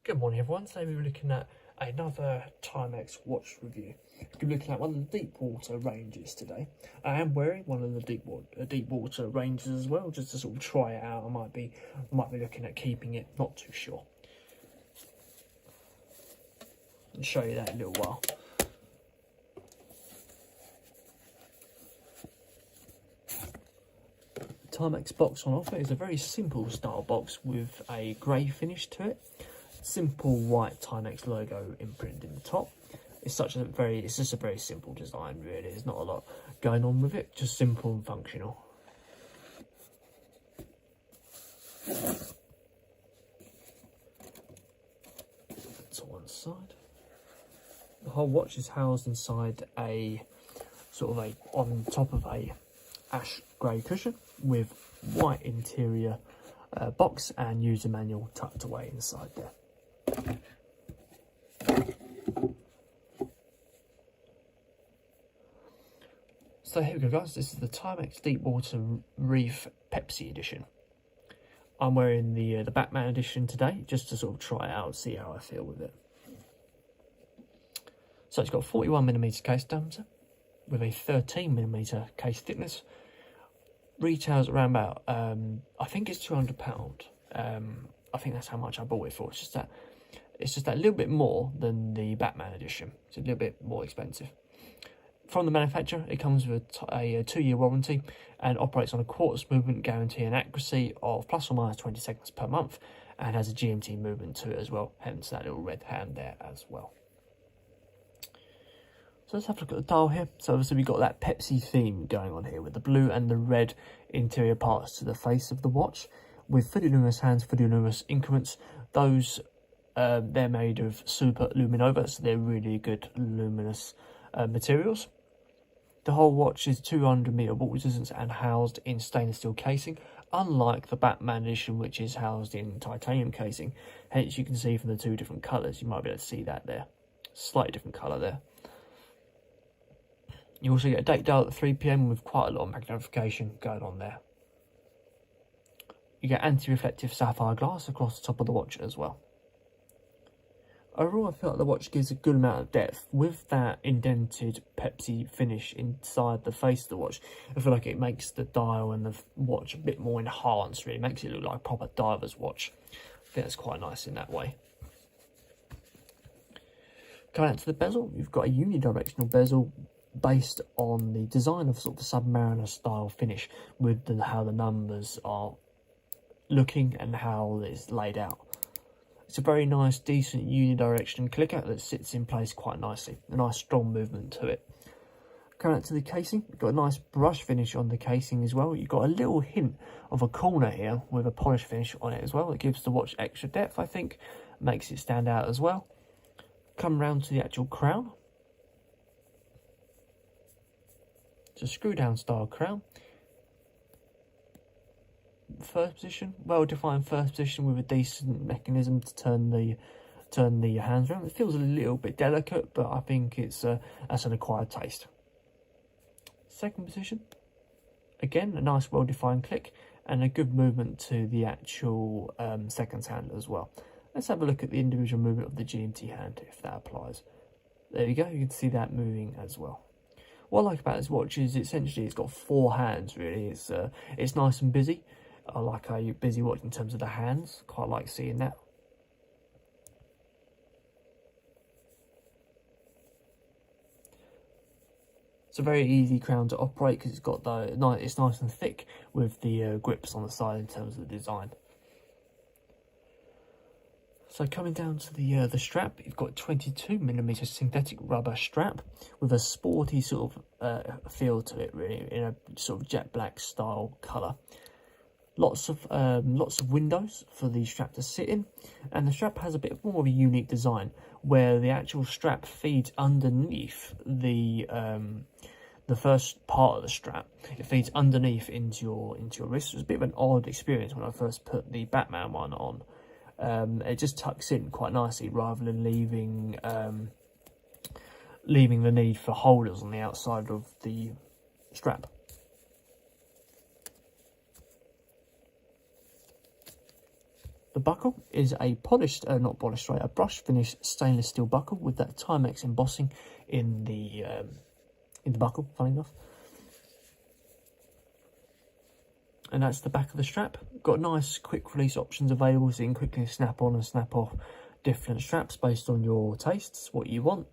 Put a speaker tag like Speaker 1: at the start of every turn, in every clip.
Speaker 1: Good morning everyone, today we're looking at another Timex watch review. We're looking at one of the Deepwater ranges today. I am wearing one of the Deepwater ranges as well, just to sort of try it out. I might be looking at keeping it, not too sure. I'll show you that in a little while. Timex box on offer is a very simple style box with a grey finish to it. Simple white Timex logo imprinted in the top. It's just a very simple design really. There's not a lot going on with it, just simple and functional. To one side. The whole watch is housed inside a on top of a ash grey cushion with white interior box and user manual tucked away inside there. So here we go guys, this is the Timex Deepwater Reef Pepsi edition. I'm wearing the Batman edition today just to sort of try it out, see how I feel with it. So it's got 41mm case diameter with a 13mm case thickness. Retails around about, I think it's £200. I think that's how much I bought it for. It's just that little bit more than the Batman edition. It's a little bit more expensive. From the manufacturer, it comes with a 2-year warranty and operates on a quartz movement guarantee and accuracy of plus or minus 20 seconds per month, and has a GMT movement to it as well, hence that little red hand there as well. So let's have a look at the dial here. So obviously we've got that Pepsi theme going on here with the blue and the red interior parts to the face of the watch, with fully luminous hands, fully luminous increments. Those they're made of super luminova, so they're really good luminous materials. The whole watch is 200m water resistance and housed in stainless steel casing, unlike the Batman edition, which is housed in titanium casing. Hence you can see from the two different colours, you might be able to see that there. Slightly different colour there. You also get a date dial at 3 PM with quite a lot of magnification going on there. You get anti-reflective sapphire glass across the top of the watch as well. Overall, I feel like the watch gives a good amount of depth with that indented Pepsi finish inside the face of the watch. I feel like it makes the dial and the watch a bit more enhanced, really. It makes it look like a proper diver's watch. I think that's quite nice in that way. Coming out to the bezel, you've got a unidirectional bezel based on the design of sort of the Submariner style finish, with how the numbers are looking and how it's laid out. It's a very nice, decent unidirection clicker that sits in place quite nicely. A nice strong movement to it. Coming out to the casing, you've got a nice brush finish on the casing as well. You've got a little hint of a corner here with a polish finish on it as well. It gives the watch extra depth, I think. Makes it stand out as well. Come round to the actual crown. It's a screw down style crown. First position, well defined first position with a decent mechanism to turn the hands around. It feels a little bit delicate, but I think that's an acquired taste. Second position, again a nice well defined click and a good movement to the actual seconds hand as well. Let's have a look at the individual movement of the GMT hand if that applies. There you go, you can see that moving as well. What I like about this watch is essentially it's got 4 hands really. It's nice and busy. I like a busy watch in terms of the hands. Quite like seeing that. It's a very easy crown to operate because it's nice and thick with the grips on the side in terms of the design. So coming down to the strap, you've got 22mm synthetic rubber strap with a sporty sort of feel to it, really, in a sort of jet black style colour. Lots of windows for the strap to sit in, and the strap has a bit more of a unique design where the actual strap feeds underneath the first part of the strap. It feeds underneath into your wrist. It was a bit of an odd experience when I first put the Batman one on. It just tucks in quite nicely rather than leaving the need for holders on the outside of the strap. The buckle is a polished, not polished, right, a brush finished stainless steel buckle with that Timex embossing in the buckle, funny enough. And that's the back of the strap. Got nice quick release options available, so you can quickly snap on and snap off different straps based on your tastes, what you want.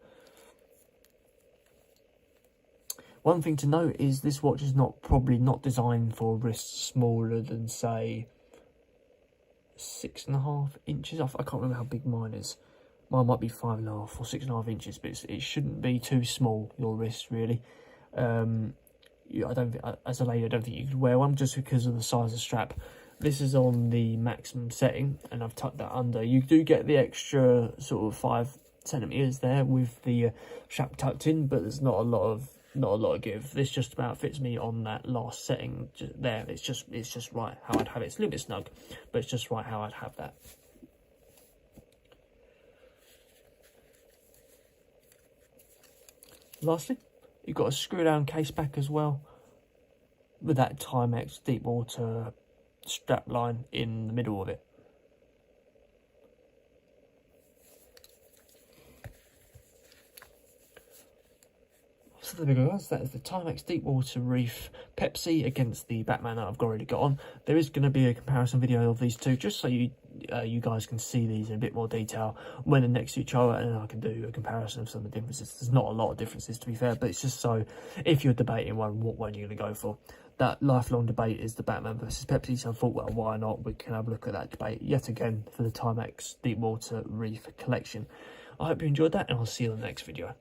Speaker 1: One thing to note is this watch is probably not designed for wrists smaller than, say, 6.5 inches. I can't remember how big mine is. Mine might be 5.5 or 6.5 inches, but it shouldn't be too small, your wrist, really. I don't think, as a lady, I don't think you could wear one just because of the size of the strap. This is on the maximum setting, and I've tucked that under. You do get the extra sort of 5 centimeters there with the strap tucked in, but there's not a lot of give. This just about fits me on that last setting there. It's just right how I'd have it. It's a little bit snug, but it's just right how I'd have that. Lastly, you've got a screw down case back as well with that Timex Deepwater strap line in the middle of it. So there we go, guys. That is the Timex Deepwater Reef Pepsi against the Batman that I've already got on. There is going to be a comparison video of these two, just so you guys can see these in a bit more detail when they're next to each other, and then I can do a comparison of some of the differences. There's not a lot of differences, to be fair, but it's just so if you're debating one, what one you're going to go for. That lifelong debate is the Batman versus Pepsi, so I thought, well, why not? We can have a look at that debate yet again for the Timex Deepwater Reef collection. I hope you enjoyed that, and I'll see you in the next video.